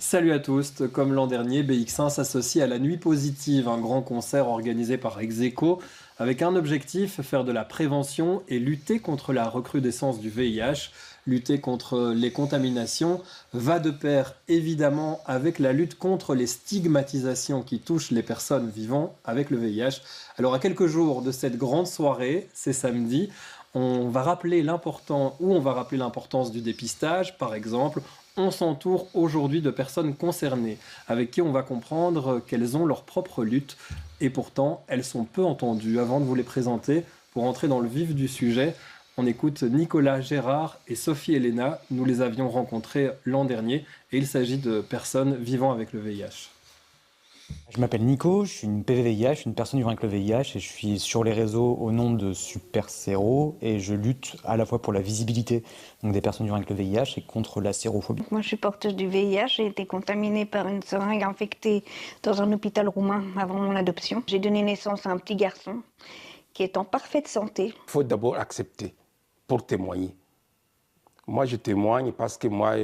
Salut à tous, comme l'an dernier, BX1 s'associe à la Nuit Positive, un grand concert organisé par Execo, avec un objectif, faire de la prévention et lutter contre la recrudescence du VIH. Lutter contre les contaminations va de pair évidemment avec la lutte contre les stigmatisations qui touchent les personnes vivant avec le VIH. Alors à quelques jours de cette grande soirée, c'est samedi, on va rappeler l'importance du dépistage, par exemple. On s'entoure aujourd'hui de personnes concernées, avec qui on va comprendre qu'elles ont leur propre lutte, et pourtant elles sont peu entendues. Avant de vous les présenter, pour entrer dans le vif du sujet, on écoute Nicolas Gérard et Sophie Elena. Nous les avions rencontrés l'an dernier, et il s'agit de personnes vivant avec le VIH. Je m'appelle Nico, je suis une PVVIH, une personne vivant avec le VIH, et je suis sur les réseaux au nom de Super Séro, et je lutte à la fois pour la visibilité donc des personnes vivant avec le VIH et contre la sérophobie. Moi, je suis porteuse du VIH. J'ai été contaminée par une seringue infectée dans un hôpital roumain avant mon adoption. J'ai donné naissance à un petit garçon qui est en parfaite santé. Il faut d'abord accepter pour témoigner. Moi, je témoigne parce que moi,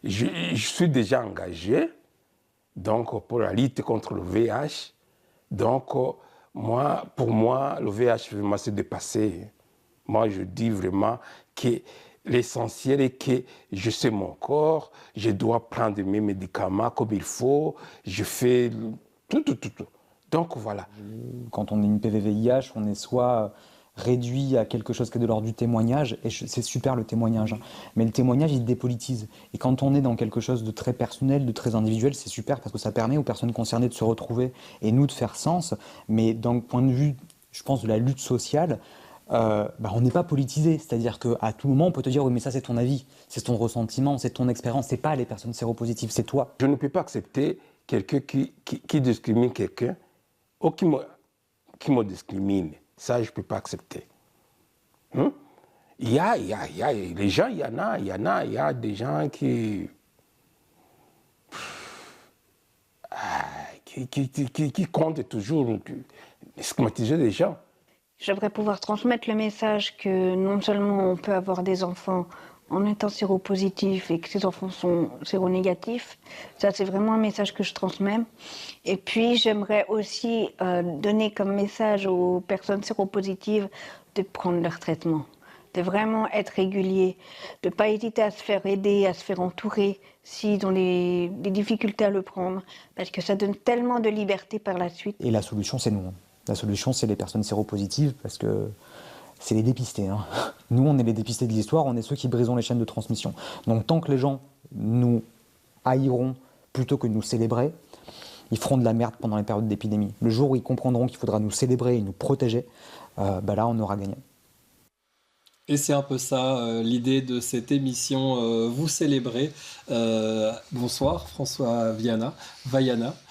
je suis déjà engagé donc, pour la lutte contre le VIH. Donc, pour moi, le VIH vraiment s'est dépassé. Moi, je dis vraiment que l'essentiel est que je sais mon corps, je dois prendre mes médicaments comme il faut, je fais tout. Donc, voilà. Quand on est une PVVIH, on est soit réduit à quelque chose qui est de l'ordre du témoignage, et c'est super le témoignage, hein. Mais le témoignage, il dépolitise. Et quand on est dans quelque chose de très personnel, de très individuel, c'est super parce que ça permet aux personnes concernées de se retrouver et nous de faire sens. Mais d'un point de vue, je pense, de la lutte sociale, on n'est pas politisé. C'est-à-dire qu'à tout moment, on peut te dire « oui, mais ça, c'est ton avis, c'est ton ressentiment, c'est ton expérience, c'est pas les personnes séropositives, c'est toi ». Je ne peux pas accepter quelqu'un qui discrimine quelqu'un ou qui me discrimine. Ça, je ne peux pas accepter. Il y a les gens, il y a des gens qui comptent toujours stigmatiser les gens. J'aimerais pouvoir transmettre le message que non seulement on peut avoir des enfants en étant séropositif et que ces enfants sont séronégatifs, ça c'est vraiment un message que je transmets. Et puis j'aimerais aussi donner comme message aux personnes séropositives de prendre leur traitement, de vraiment être réguliers, de ne pas hésiter à se faire aider, à se faire entourer s'ils ont des difficultés à le prendre, parce que ça donne tellement de liberté par la suite. Et la solution, c'est nous. La solution, c'est les personnes séropositives, parce que c'est les dépistés, hein. Nous, on est les dépistés de l'histoire, on est ceux qui brisons les chaînes de transmission. Donc tant que les gens nous haïront plutôt que de nous célébrer, ils feront de la merde pendant les périodes d'épidémie. Le jour où ils comprendront qu'il faudra nous célébrer et nous protéger, là, on aura gagné. Et c'est un peu ça l'idée de cette émission Vous célébrez. Bonsoir François Vaiana.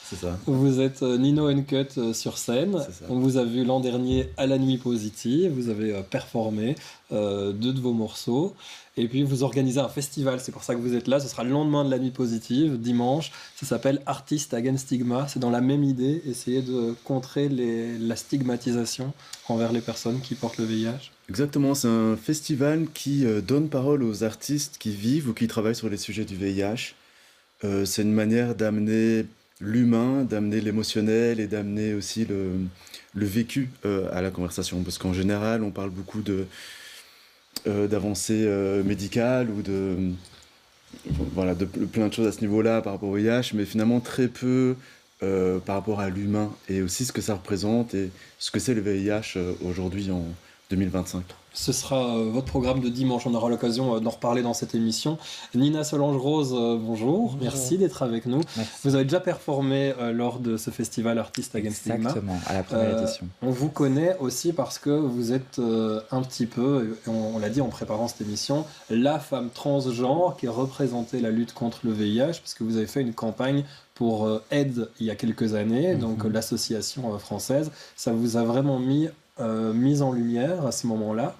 C'est ça. Vous êtes Nino Uncut sur scène. On vous a vu l'an dernier à la Nuit Positive. Vous avez performé 2 de vos morceaux. Et puis vous organisez un festival, c'est pour ça que vous êtes là. Ce sera le lendemain de la Nuit Positive, dimanche. Ça s'appelle Artist Against Stigma. C'est dans la même idée, essayer de contrer la stigmatisation envers les personnes qui portent le VIH. Exactement, c'est un festival qui donne parole aux artistes qui vivent ou qui travaillent sur les sujets du VIH. C'est une manière d'amener l'humain, d'amener l'émotionnel et d'amener aussi le vécu à la conversation. Parce qu'en général, on parle beaucoup d'avancées médicales ou de plein de choses à ce niveau-là par rapport au VIH, mais finalement très peu par rapport à l'humain et aussi ce que ça représente et ce que c'est le VIH aujourd'hui en 2025. Ce sera votre programme de dimanche, on aura l'occasion d'en reparler dans cette émission. Nina Solange-Rose, bonjour, merci d'être avec nous. Merci. Vous avez déjà performé lors de ce festival Artist Against Stigma. Exactement, à la première édition. On vous connaît aussi parce que vous êtes un petit peu, on l'a dit en préparant cette émission, la femme transgenre qui a représenté la lutte contre le VIH, parce que vous avez fait une campagne pour AIDS il y a quelques années, donc l'association française. Ça vous a vraiment mise en lumière à ce moment-là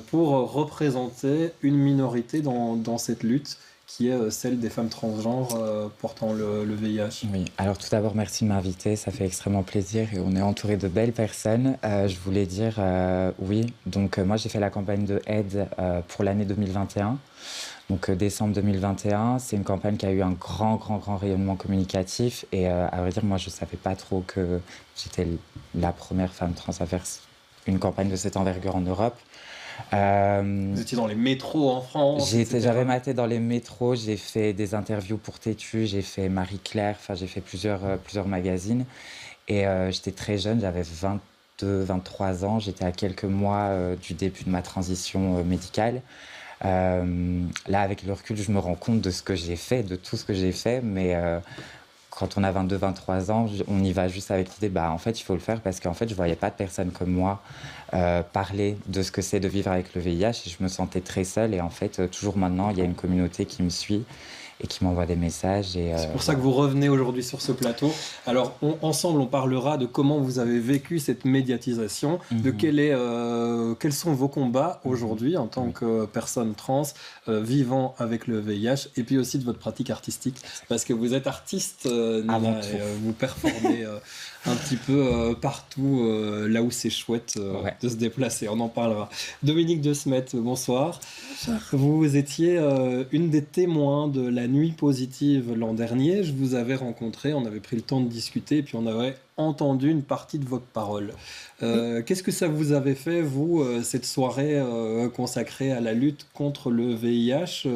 pour représenter une minorité dans cette lutte qui est celle des femmes transgenres portant le VIH. Oui, alors tout d'abord, merci de m'inviter, ça fait extrêmement plaisir et on est entouré de belles personnes. Je voulais dire, oui, donc moi j'ai fait la campagne de AIDS pour l'année 2021. Donc décembre 2021, c'est une campagne qui a eu un grand rayonnement communicatif. Et à vrai dire, moi, je ne savais pas trop que j'étais la première femme trans à faire une campagne de cette envergure en Europe. Vous étiez dans les métros en France, etc. J'avais maté dans les métros, j'ai fait des interviews pour Tétu, j'ai fait Marie-Claire, enfin j'ai fait plusieurs magazines. Et j'étais très jeune, j'avais 22, 23 ans, j'étais à quelques mois du début de ma transition médicale. Là, avec le recul, je me rends compte de ce que j'ai fait, de tout ce que j'ai fait, mais quand on a 22, 23 ans, on y va juste avec l'idée, en fait, il faut le faire parce qu'en fait, je ne voyais pas de personnes comme moi parler de ce que c'est de vivre avec le VIH et je me sentais très seule. Et en fait, toujours maintenant, il y a une communauté qui me suit et qui m'envoie des messages. C'est pour ça que vous revenez aujourd'hui sur ce plateau. Alors, ensemble, on parlera de comment vous avez vécu cette médiatisation, de quels sont vos combats aujourd'hui en tant que personne trans vivant avec le VIH, et puis aussi de votre pratique artistique, parce que vous êtes artiste, Nina, et vous performez un petit peu partout là où c'est chouette de se déplacer. On en parlera. Dominique De Smet, bonsoir. Bonsoir. Vous étiez une des témoins de la Nuit Positive l'an dernier. Je vous avais rencontré, on avait pris le temps de discuter, et puis on avait entendu une partie de votre parole. Qu'est-ce que ça vous avait fait, vous, cette soirée consacrée à la lutte contre le VIH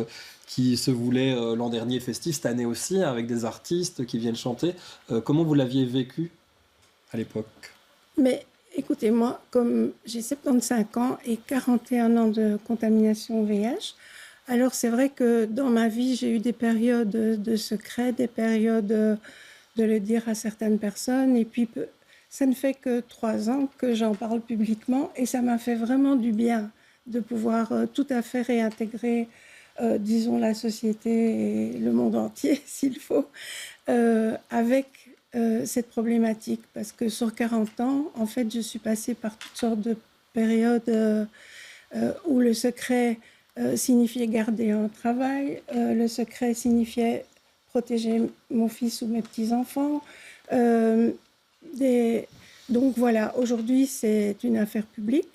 qui se voulait l'an dernier festif, cette année aussi, avec des artistes qui viennent chanter. Comment vous l'aviez vécu à l'époque? Mais écoutez, moi, comme j'ai 75 ans et 41 ans de contamination au VIH, alors c'est vrai que dans ma vie, j'ai eu des périodes de secret, des périodes de le dire à certaines personnes. Et puis, ça ne fait que 3 ans que j'en parle publiquement et ça m'a fait vraiment du bien de pouvoir tout à fait réintégrer, disons, la société et le monde entier, s'il faut, avec cette problématique. Parce que sur 40 ans, en fait, je suis passée par toutes sortes de périodes où le secret signifiait garder un travail, le secret signifiait protéger mon fils ou mes petits-enfants. Donc voilà, aujourd'hui, c'est une affaire publique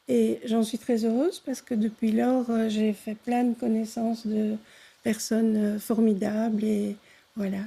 et j'en suis très heureuse parce que depuis lors, j'ai fait plein de connaissances de personnes formidables et voilà,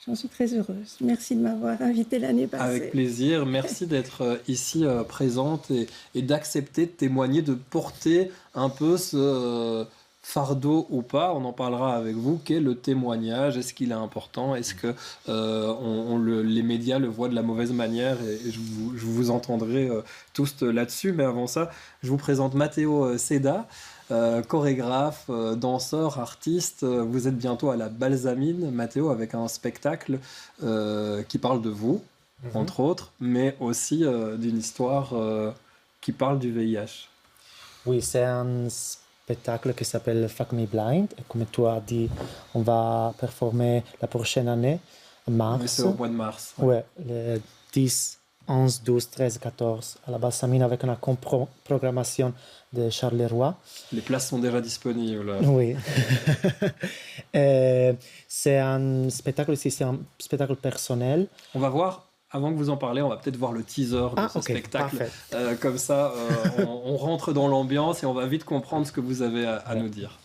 j'en suis très heureuse. Merci de m'avoir invitée l'année passée. Avec plaisir. Merci d'être ici présente et d'accepter de témoigner, de porter un peu ce fardeau ou pas. On en parlera avec vous. Qu'est le témoignage? Est-ce qu'il est important? Est-ce que les médias le voient de la mauvaise manière? Et je vous entendrai tous là-dessus. Mais avant ça, je vous présente Matteo Seda. Chorégraphe, danseur, artiste. Vous êtes bientôt à la Balsamine, Matteo, avec un spectacle qui parle de vous, entre autres, mais aussi d'une histoire qui parle du VIH. Oui, c'est un spectacle qui s'appelle Fuck Me Blind. Et comme tu as dit, on va performer la prochaine année, en mars. Mais c'est au mois de mars. Ouais, le 10, 11, 12, 13, 14, à la Balsamine avec une programmation de Charleroi. Les places sont déjà disponibles. Oui. C'est un spectacle, c'est un spectacle personnel. On va voir, avant que vous en parlez, on va peut-être voir le teaser de ce spectacle. Comme ça, on rentre dans l'ambiance et on va vite comprendre ce que vous avez à nous dire.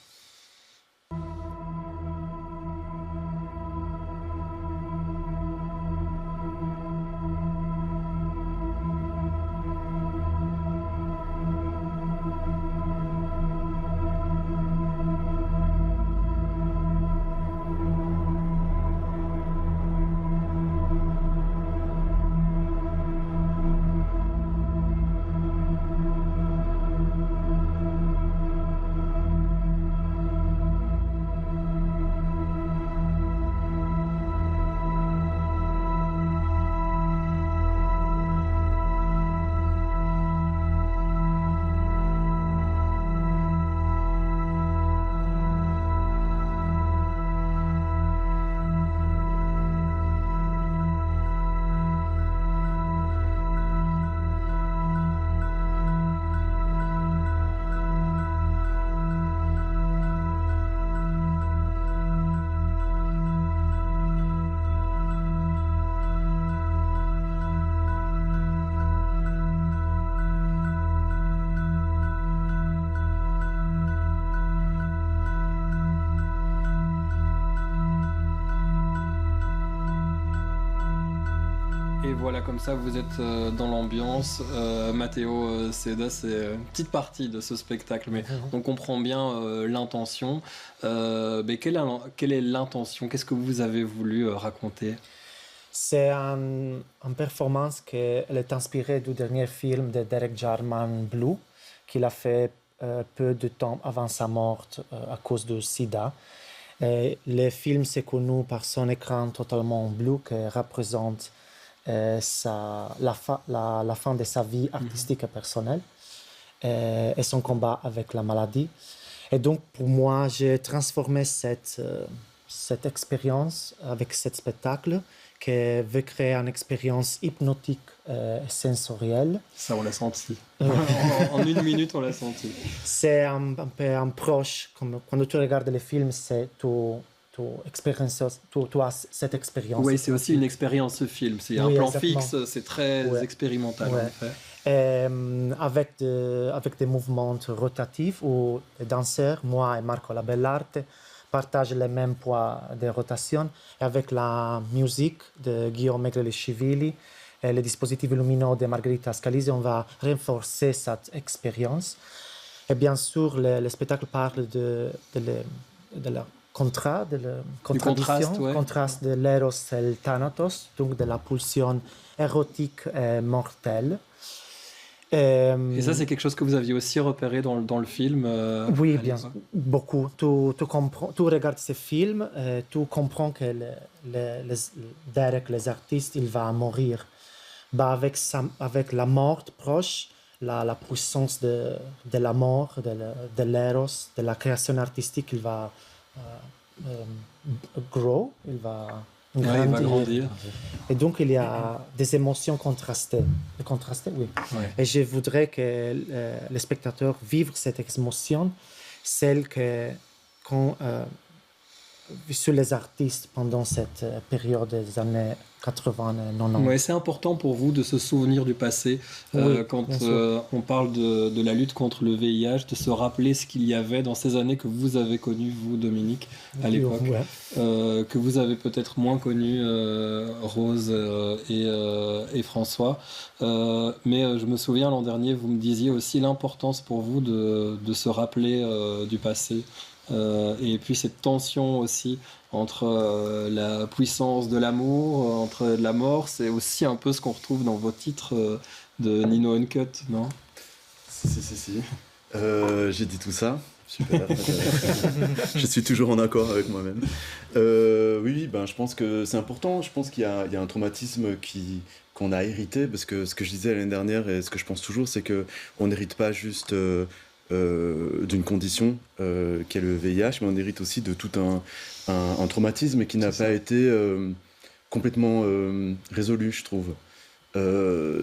Et voilà, comme ça, vous êtes dans l'ambiance. Matteo Seda, c'est une petite partie de ce spectacle, mais on comprend bien l'intention. Mais quelle est l'intention? Qu'est-ce que vous avez voulu raconter? C'est une performance qui elle est inspirée du dernier film de Derek Jarman, Blue, qu'il a fait peu de temps avant sa mort à cause du sida. Et le film s'est connu par son écran totalement bleu qui représente la fin de sa vie artistique et personnelle et son combat avec la maladie. Et donc, pour moi, j'ai transformé cette expérience avec ce spectacle qui veut créer une expérience hypnotique et sensorielle. Ça, on l'a senti. En une minute, on l'a senti. C'est un peu un proche. Comme, quand tu regardes les films, c'est tu as cette expérience. Oui, c'est aussi une expérience, ce film. C'est un plan fixe, c'est très expérimental, en effet. Avec des mouvements rotatifs où les danseurs, moi et Marco Labellarte, partagent le même poids de rotation. Et avec la musique de Guillaume Megrelishvili et les dispositifs lumineux de Margherita Scalisi, on va renforcer cette expérience. Et bien sûr, le spectacle parle de la contraste de l'éros et le thanatos, donc de la pulsion érotique et mortelle. Et ça, c'est quelque chose que vous aviez aussi repéré dans le film? Oui, bien sûr, beaucoup. Tu regardes ce film, tu comprends que Derek, les artistes, il va mourir. Avec la mort proche, la puissance de la mort, de l'éros, de la création artistique, il va grow, il va grandir. Et donc, il y a des émotions contrastées. Oui. Ouais. Et je voudrais que les spectateurs vivent cette émotion, celle qu'ont sur les artistes pendant cette période des années 80 et 90. Ouais, c'est important pour vous de se souvenir du passé quand on parle de la lutte contre le VIH, de se rappeler ce qu'il y avait dans ces années que vous avez connues, vous, Dominique, à l'époque, que vous avez peut-être moins connu, Rose et François. Mais je me souviens, l'an dernier, vous me disiez aussi l'importance pour vous de se rappeler du passé. Et puis cette tension aussi entre la puissance de l'amour, entre la mort, c'est aussi un peu ce qu'on retrouve dans vos titres de Nino Uncut, non? Si. J'ai dit tout ça. Super. Je suis toujours en accord avec moi-même. Oui, je pense que c'est important. Je pense qu'il y a un traumatisme qu'on a hérité, parce que ce que je disais l'année dernière et ce que je pense toujours, c'est qu'on n'hérite pas juste d'une condition qu'est le VIH, mais on hérite aussi de tout un traumatisme qui n'a pas été complètement résolu, je trouve.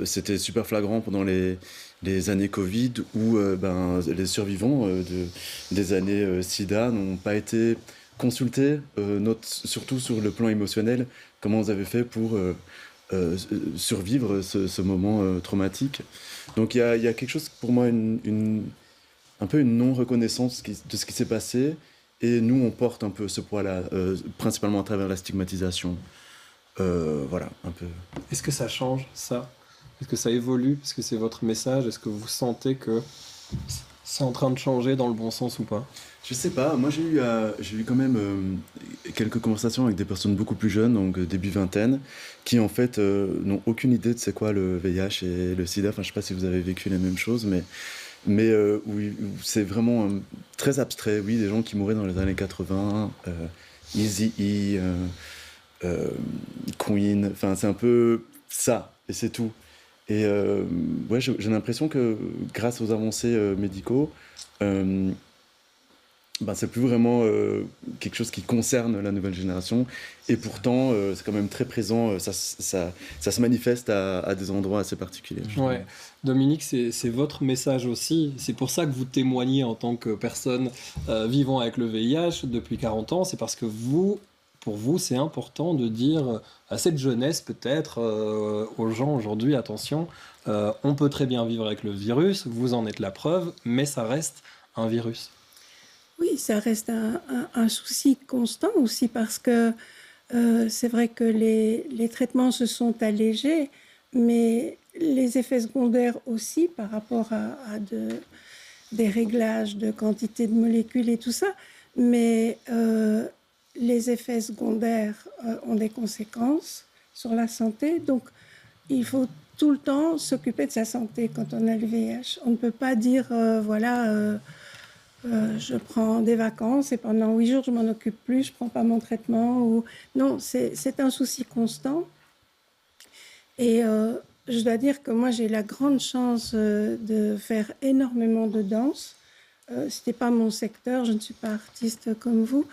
C'était super flagrant pendant les années Covid où les survivants des années SIDA n'ont pas été consultés, surtout sur le plan émotionnel, comment vous avez fait pour survivre ce moment traumatique. Donc il y a quelque chose, pour moi, un peu une non-reconnaissance de ce qui s'est passé, et nous on porte un peu ce poids-là, principalement à travers la stigmatisation. Voilà, un peu. Est-ce que ça change, ça? Est-ce que ça évolue? Est-ce que c'est votre message? Est-ce que vous sentez que c'est en train de changer dans le bon sens ou pas? Je sais pas, moi j'ai eu quand même quelques conversations avec des personnes beaucoup plus jeunes, donc début vingtaine, qui en fait n'ont aucune idée de c'est quoi le VIH et le sida. Enfin, je sais pas si vous avez vécu les mêmes choses, mais où c'est vraiment très abstrait. Oui, des gens qui mouraient dans les années 80, Eazy-E, Queen, enfin c'est un peu ça, et c'est tout. Et j'ai l'impression que grâce aux avancées médicaux, c'est plus vraiment quelque chose qui concerne la nouvelle génération, et pourtant c'est quand même très présent, ça se manifeste à des endroits assez particuliers. Ouais. Dominique, c'est votre message aussi, c'est pour ça que vous témoignez en tant que personne vivant avec le VIH depuis 40 ans, c'est parce que pour vous, c'est important de dire à cette jeunesse, peut-être, aux gens aujourd'hui, attention, on peut très bien vivre avec le virus, vous en êtes la preuve, mais ça reste un virus. Oui, ça reste un souci constant aussi, parce que C'est vrai que les traitements se sont allégés, mais les effets secondaires aussi par rapport à des réglages de quantité de molécules et tout ça. Mais les effets secondaires ont des conséquences sur la santé. Donc, il faut tout le temps s'occuper de sa santé quand on a le VIH. On ne peut pas dire, je prends des vacances et pendant 8 jours, je m'en occupe plus, je ne prends pas mon traitement. Non, c'est un souci constant. Et je dois dire que moi, j'ai la grande chance de faire énormément de danse. Ce n'était pas mon secteur, je ne suis pas artiste comme vous,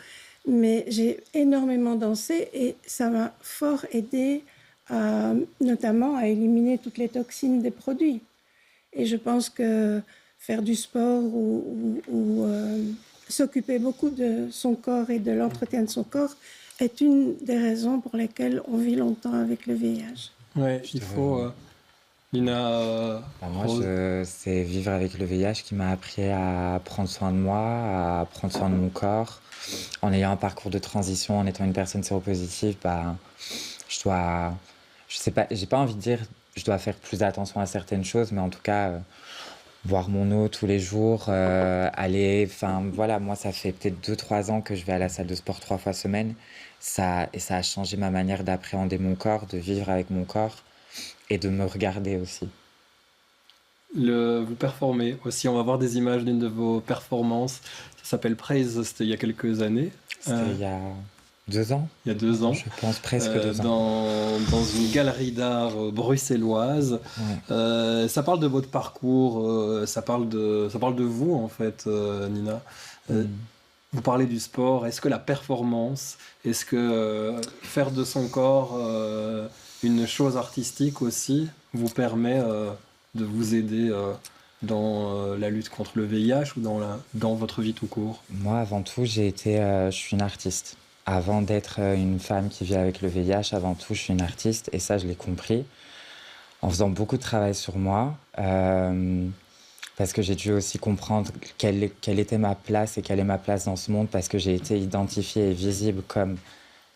mais j'ai énormément dansé et ça m'a fort aidé notamment à éliminer toutes les toxines des produits. Et je pense que faire du sport ou s'occuper beaucoup de son corps et de l'entretien de son corps est une des raisons pour lesquelles on vit longtemps avec le VIH. Ouais, il faut... Lina, c'est vivre avec le VIH qui m'a appris à prendre soin de moi, à prendre soin de mon corps. En ayant un parcours de transition, en étant une personne séropositive, je sais pas, j'ai pas envie de dire je dois faire plus attention à certaines choses, mais en tout cas, boire mon eau tous les jours, moi ça fait peut-être 2-3 ans que je vais à la salle de sport 3 fois semaine. Ça a changé ma manière d'appréhender mon corps, de vivre avec mon corps. Et de me regarder aussi. Vous performez aussi. On va voir des images d'une de vos performances. Ça s'appelle Praise. C'était il y a quelques années. C'était il y a 2 ans. Il y a 2 ans. Je pense presque 2 ans. Dans une galerie d'art bruxelloise. Ouais. Ça parle de votre parcours. Ça parle de vous, en fait, Nina. Vous parlez du sport. Est-ce que la performance, est-ce que faire de son corps... une chose artistique aussi vous permet de vous aider dans la lutte contre le VIH ou dans votre vie tout court? Moi, avant tout, je suis une artiste. Avant d'être une femme qui vit avec le VIH, avant tout, je suis une artiste. Et ça, je l'ai compris en faisant beaucoup de travail sur moi. Parce que j'ai dû aussi comprendre quelle était ma place et quelle est ma place dans ce monde. Parce que j'ai été identifiée et visible comme...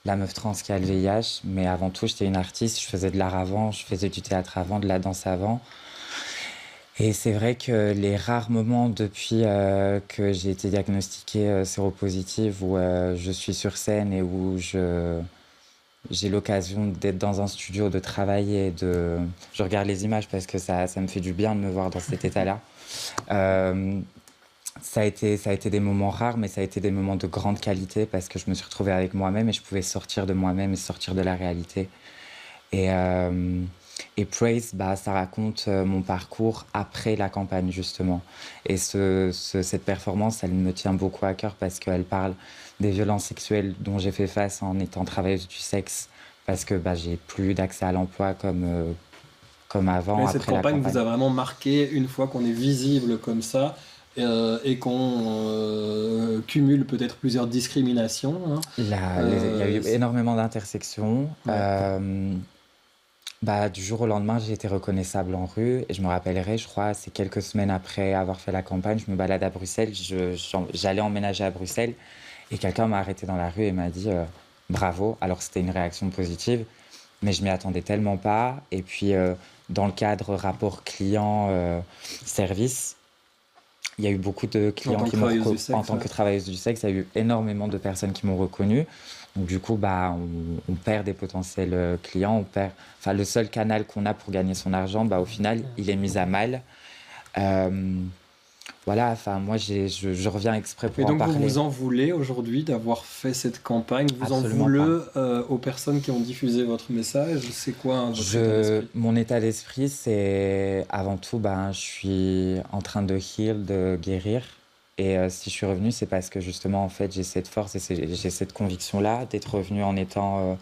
la meuf trans qui a le VIH, mais avant tout, j'étais une artiste, je faisais de l'art avant, je faisais du théâtre avant, de la danse avant. Et c'est vrai que les rares moments depuis que j'ai été diagnostiquée séropositive, où je suis sur scène et où j'ai l'occasion d'être dans un studio, de travailler, je regarde les images parce que ça me fait du bien de me voir dans cet état-là. Ça a été des moments rares, mais ça a été des moments de grande qualité parce que je me suis retrouvée avec moi-même et je pouvais sortir de moi-même et sortir de la réalité. Et Praise, ça raconte mon parcours après la campagne, justement. Et cette performance, elle me tient beaucoup à cœur parce qu'elle parle des violences sexuelles dont j'ai fait face en étant travailleuse du sexe parce que j'ai plus d'accès à l'emploi comme avant. Mais cette campagne vous a vraiment marqué une fois qu'on est visible comme ça et qu'on cumule peut-être plusieurs discriminations. Hein. Il y a eu énormément d'intersections. Ouais. Du jour au lendemain, j'ai été reconnaissable en rue et je me rappellerai, je crois, c'est quelques semaines après avoir fait la campagne, je me balade à Bruxelles, j'allais emménager à Bruxelles et quelqu'un m'a arrêté dans la rue et m'a dit bravo. Alors c'était une réaction positive, mais je m'y attendais tellement pas. Et puis dans le cadre rapport client-service, il y a eu beaucoup de clients qui m'ont reconnu. En tant que travailleuse du sexe, il y a eu énormément de personnes qui m'ont reconnue. Donc du coup, on perd des potentiels clients. Le seul canal qu'on a pour gagner son argent, au final, il est mis à mal. Moi, je reviens exprès pour en parler. Et donc, vous en voulez aujourd'hui d'avoir fait cette campagne? Vous Absolument en voulez aux personnes qui ont diffusé votre message? C'est quoi votre état d'esprit? Mon état d'esprit, c'est avant tout, je suis en train de heal, de guérir. Et si je suis revenue, c'est parce que justement, en fait, j'ai cette force et j'ai cette conviction-là d'être revenue en étant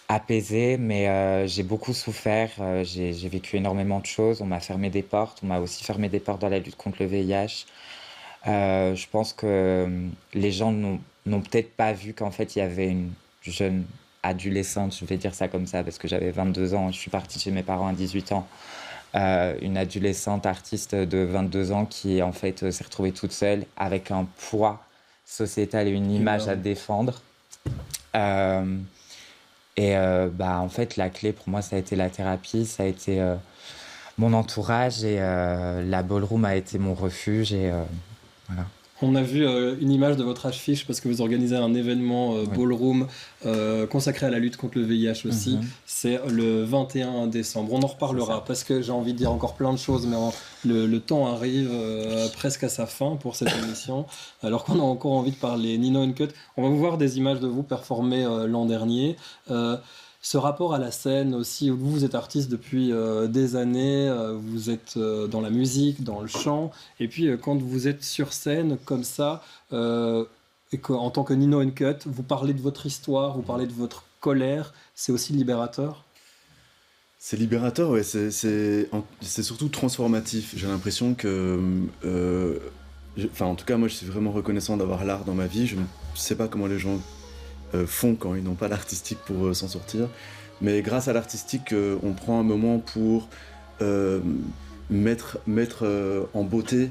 apaisée. Mais j'ai beaucoup souffert, j'ai vécu énormément de choses. On m'a fermé des portes, on m'a aussi fermé des portes dans la lutte contre le VIH. Je pense que les gens n'ont peut-être pas vu qu'en fait, il y avait une jeune adolescente, je vais dire ça comme ça, parce que j'avais 22 ans, je suis partie chez mes parents à 18 ans. Une adolescente artiste de 22 ans qui en fait s'est retrouvée toute seule avec un poids sociétal et une image à défendre. En fait, la clé pour moi, ça a été la thérapie, ça a été mon entourage et la ballroom a été mon refuge. Voilà. On a vu une image de votre affiche parce que vous organisez un événement ballroom consacré à la lutte contre le VIH aussi. C'est le 21 décembre. On en reparlera parce que j'ai envie de dire encore plein de choses, mais le temps arrive presque à sa fin pour cette émission. Alors qu'on a encore envie de parler Nino Uncut. On va vous voir des images de vous performer l'an dernier. Ce rapport à la scène aussi, vous êtes artiste depuis des années, vous êtes dans la musique, dans le chant, et puis quand vous êtes sur scène comme ça, et qu'en tant que Nino Uncut, vous parlez de votre histoire, vous parlez de votre colère, c'est aussi libérateur? C'est libérateur, ouais, c'est surtout transformatif. J'ai l'impression que... en tout cas, moi je suis vraiment reconnaissant d'avoir l'art dans ma vie. Je ne sais pas comment les gens font quand ils n'ont pas l'artistique pour s'en sortir. Mais grâce à l'artistique, on prend un moment pour mettre en beauté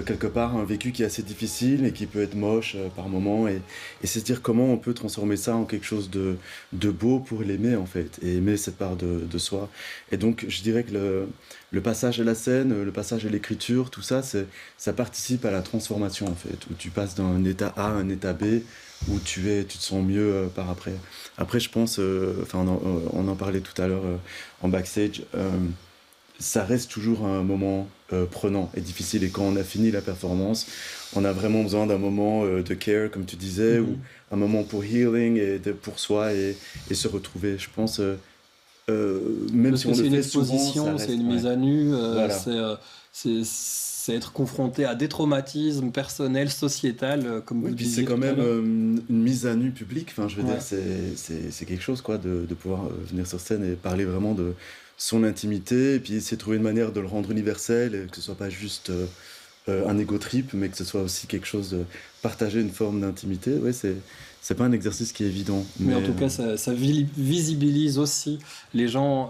quelque part un vécu qui est assez difficile et qui peut être moche par moments. Et c'est se dire comment on peut transformer ça en quelque chose de beau pour l'aimer en fait. Et aimer cette part de soi. Et donc je dirais que le passage à la scène, le passage à l'écriture, tout ça, ça participe à la transformation en fait. Où tu passes d'un état A à un état B, où tu te sens mieux par après. Après, je pense, on en parlait tout à l'heure en backstage, ça reste toujours un moment prenant et difficile. Et quand on a fini la performance, on a vraiment besoin d'un moment de care, comme tu disais, ou un moment pour healing et pour soi et se retrouver. Je pense, même parce si on le fait souvent, c'est une exposition, c'est une mise à nu, voilà. c'est être confronté à des traumatismes personnels, sociétals, comme vous disiez. C'est quand même une mise à nu publique. Enfin, je veux dire, c'est quelque chose, quoi, de pouvoir venir sur scène et parler vraiment de son intimité, et puis essayer de trouver une manière de le rendre universel, et que ce soit pas juste un ego trip, mais que ce soit aussi quelque chose de partager une forme d'intimité. Ouais, c'est pas un exercice qui est évident. Mais en tout cas, ça visibilise aussi les gens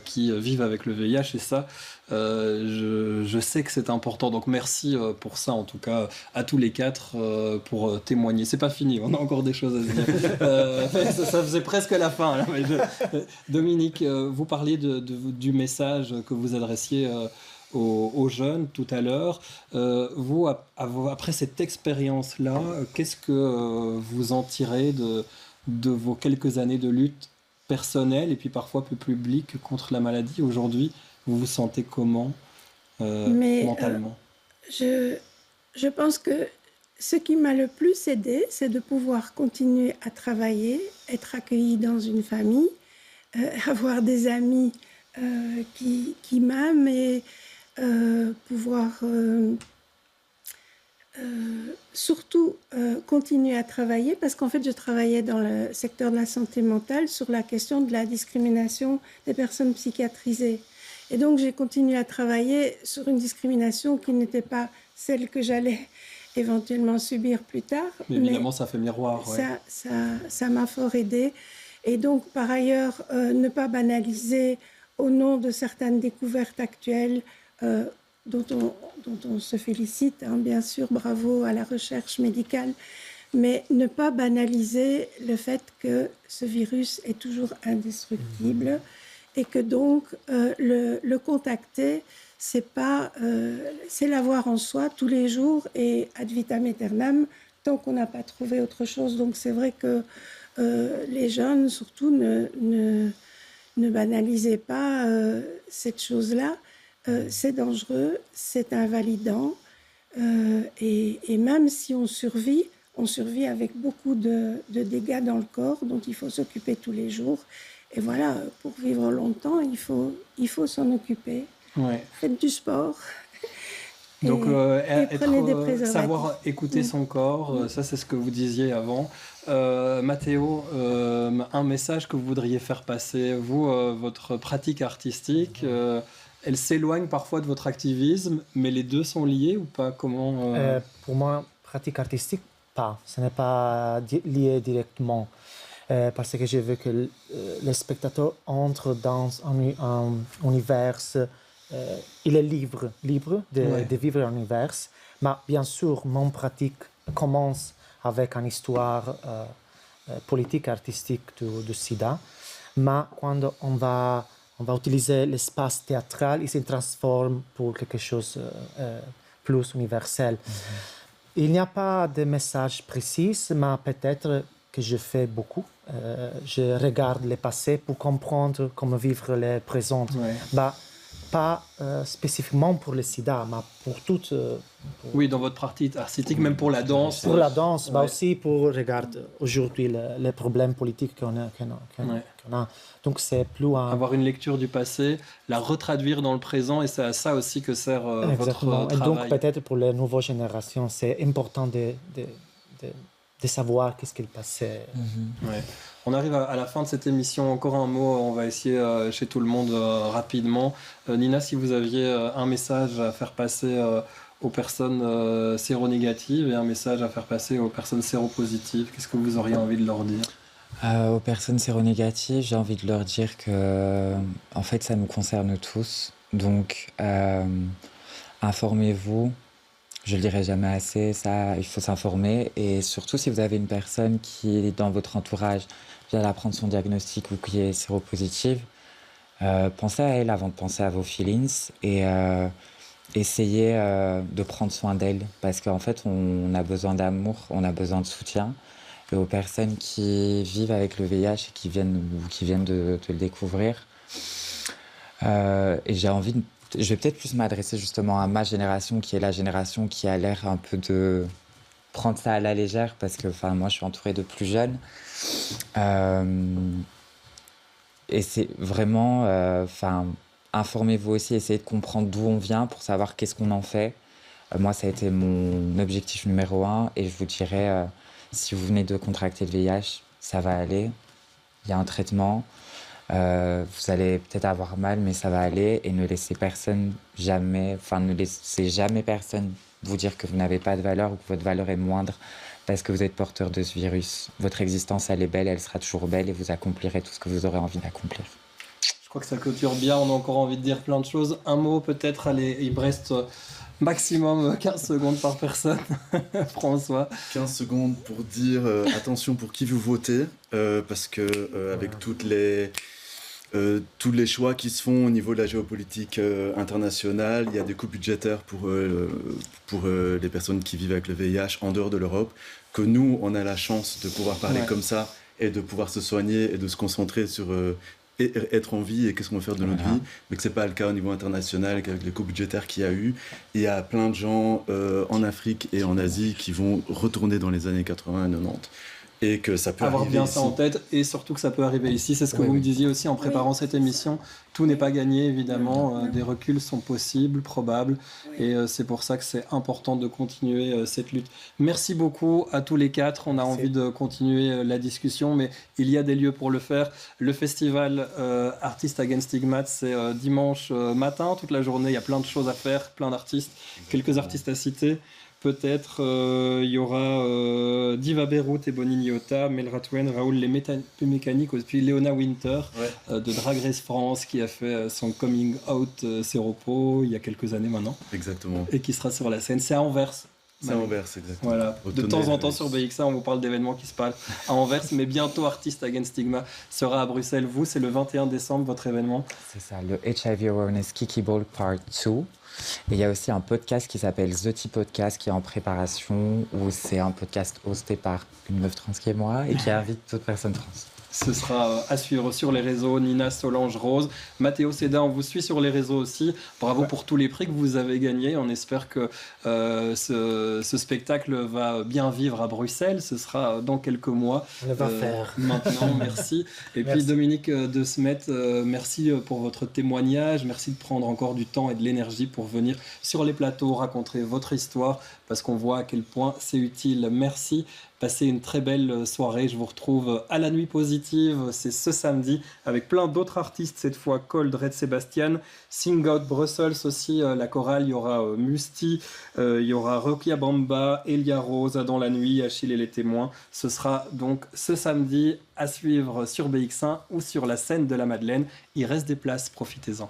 qui vivent avec le VIH, et ça, je sais que c'est important. Donc merci pour ça, en tout cas, à tous les quatre, pour témoigner. C'est pas fini, on a encore des choses à se dire. Ça faisait presque la fin. Là, mais Dominique, vous parliez du message que vous adressiez aux jeunes tout à l'heure. Vous, après cette expérience-là, qu'est-ce que vous en tirez de vos quelques années de lutte personnelle et puis parfois plus publique contre la maladie aujourd'hui? Vous vous sentez comment mentalement? Je pense que ce qui m'a le plus aidé, c'est de pouvoir continuer à travailler, être accueillie dans une famille, avoir des amis qui m'aiment et pouvoir surtout continuer à travailler, parce qu'en fait je travaillais dans le secteur de la santé mentale sur la question de la discrimination des personnes psychiatrisées. Et donc j'ai continué à travailler sur une discrimination qui n'était pas celle que j'allais éventuellement subir plus tard. Mais évidemment, ça fait miroir. Ouais. Ça m'a fort aidé. Et donc par ailleurs, ne pas banaliser au nom de certaines découvertes actuelles dont on se félicite, hein, bien sûr, bravo à la recherche médicale, mais ne pas banaliser le fait que ce virus est toujours indestructible et que donc le contacter, c'est l'avoir en soi tous les jours et ad vitam aeternam tant qu'on n'a pas trouvé autre chose. Donc c'est vrai que les jeunes, surtout, ne banalisez pas cette chose-là. C'est dangereux, c'est invalidant, et même si on survit avec beaucoup de dégâts dans le corps dont il faut s'occuper tous les jours. Et voilà, pour vivre longtemps, il faut s'en occuper. Ouais. Faites du sport. Donc, savoir écouter son corps, ça c'est ce que vous disiez avant. Mathéo, un message que vous voudriez faire passer, vous, votre pratique artistique, elle s'éloigne parfois de votre activisme, mais les deux sont liés ou pas? Comment Pour moi, pratique artistique, pas. Ce n'est pas lié directement. Parce que je veux que le spectateur entre dans un univers. Il est libre de vivre un univers. Mais bien sûr, mon pratique commence avec une histoire politique, artistique du SIDA. Mais quand on va utiliser l'espace théâtral, il se transforme pour quelque chose plus universel. Il n'y a pas de message précis, mais peut-être que je fais beaucoup. Je regarde le passé pour comprendre comment vivre le présent. Ouais. Bah, pas spécifiquement pour le sida, mais pour toute... Oui, dans votre partie artistique, même pour la danse. Pour la danse, mais Ouais. aussi pour regarder aujourd'hui les problèmes politiques qu'on a. Ouais. qu'on a. Donc c'est plus un... Avoir une lecture du passé, la retraduire dans le présent, et c'est à ça aussi que sert votre Exactement. Et donc travail. peut-être pour les nouvelles générations, c'est important de savoir qu'est-ce qu'il passait. Ouais. On arrive à la fin de cette émission. Encore un mot, on va essayer chez tout le monde rapidement. Nina, si vous aviez un message à faire passer aux personnes séronégatives et un message à faire passer aux personnes séropositives, qu'est-ce que vous auriez envie de leur dire ? Aux personnes séronégatives, j'ai envie de leur dire que, en fait, ça nous concerne tous. Donc, informez-vous. Je le dirai jamais assez, ça, il faut s'informer. Et surtout, si vous avez une personne qui est dans votre entourage, vient d'apprendre son diagnostic ou qui est séropositive, pensez à elle avant de penser à vos feelings et essayez de prendre soin d'elle. Parce qu'en fait, on a besoin d'amour, on a besoin de soutien. Et aux personnes qui vivent avec le VIH et qui viennent de le découvrir, et j'ai envie de... Je vais peut-être plus m'adresser justement à ma génération, qui est la génération qui a l'air un peu de prendre ça à la légère, parce que moi, je suis entourée de plus jeunes. Et c'est vraiment... informez-vous aussi, essayez de comprendre d'où on vient pour savoir qu'est-ce qu'on en fait. Moi, ça a été mon objectif numéro 1, et je vous dirais, si vous venez de contracter le VIH, ça va aller. Il y a un traitement. Vous allez peut-être avoir mal, mais ça va aller, et ne laissez jamais personne vous dire que vous n'avez pas de valeur ou que votre valeur est moindre parce que vous êtes porteur de ce virus. Votre existence, elle est belle, elle sera toujours belle, et vous accomplirez tout ce que vous aurez envie d'accomplir. Je crois que ça clôture bien, on a encore envie de dire plein de choses. Un mot peut-être, allez, il me reste maximum 15 secondes par personne. François. 15 secondes pour dire attention pour qui vous votez, parce que avec tous les choix qui se font au niveau de la géopolitique internationale, il y a des coupes budgétaires pour les personnes qui vivent avec le VIH en dehors de l'Europe, que nous, on a la chance de pouvoir parler comme ça et de pouvoir se soigner et de se concentrer sur être en vie et qu'est-ce qu'on va faire de notre vie, mais que c'est pas le cas au niveau international, qu'avec les coupes budgétaires qu'il y a eu, il y a plein de gens en Afrique et en Asie qui vont retourner dans les années 80 et 90. Et que ça peut avoir arriver bien ici. ça en tête, et surtout que ça peut arriver ici. C'est ce que vous me disiez aussi en préparant cette émission. Tout n'est pas gagné, évidemment. Des reculs sont possibles, probables. Et c'est pour ça que c'est important de continuer cette lutte. Merci beaucoup à tous les quatre. On a envie de continuer la discussion, mais il y a des lieux pour le faire. Le festival Artists Against Stigmat, c'est dimanche matin, toute la journée. Il y a plein de choses à faire, plein d'artistes. Quelques artistes à citer. Peut-être il y aura Diva Beyrouth et Bonnie Iota, Mel Ratwen, Raoul Les Mécaniques, puis Léona Winter de Drag Race France, qui a fait son coming out séropo il y a quelques années maintenant. Exactement. Et qui sera sur la scène. C'est à Anvers. C'est à Anvers, exactement. Voilà. De temps en temps sur BX1, on vous parle d'événements qui se passent à Anvers, mais bientôt Artists Against Stigma sera à Bruxelles. Vous, c'est le 21 décembre, votre événement. C'est ça, le HIV Awareness Kiki Ball Part 2. Et il y a aussi un podcast qui s'appelle The Tea Podcast qui est en préparation, où c'est un podcast hosté par une meuf trans qui est moi et qui invite d'autres personnes trans. Ce sera à suivre sur les réseaux. Nina, Solange, Rose, Mathéo Seda, on vous suit sur les réseaux aussi. Bravo pour tous les prix que vous avez gagnés. On espère que ce spectacle va bien vivre à Bruxelles. Ce sera dans quelques mois. On le va faire. Maintenant, merci. Et puis Dominique de Smet, merci pour votre témoignage. Merci de prendre encore du temps et de l'énergie pour venir sur les plateaux, raconter votre histoire, parce qu'on voit à quel point c'est utile. Merci. Passez une très belle soirée. Je vous retrouve à la Nuit Positive. C'est ce samedi avec plein d'autres artistes. Cette fois, Cold, Red Sebastian, Sing Out Brussels aussi, la chorale. Il y aura Musti, il y aura Rokia Bamba, Elia Rose, Dans la Nuit, Achille et les Témoins. Ce sera donc ce samedi à suivre sur BX1 ou sur la scène de la Madeleine. Il reste des places, profitez-en.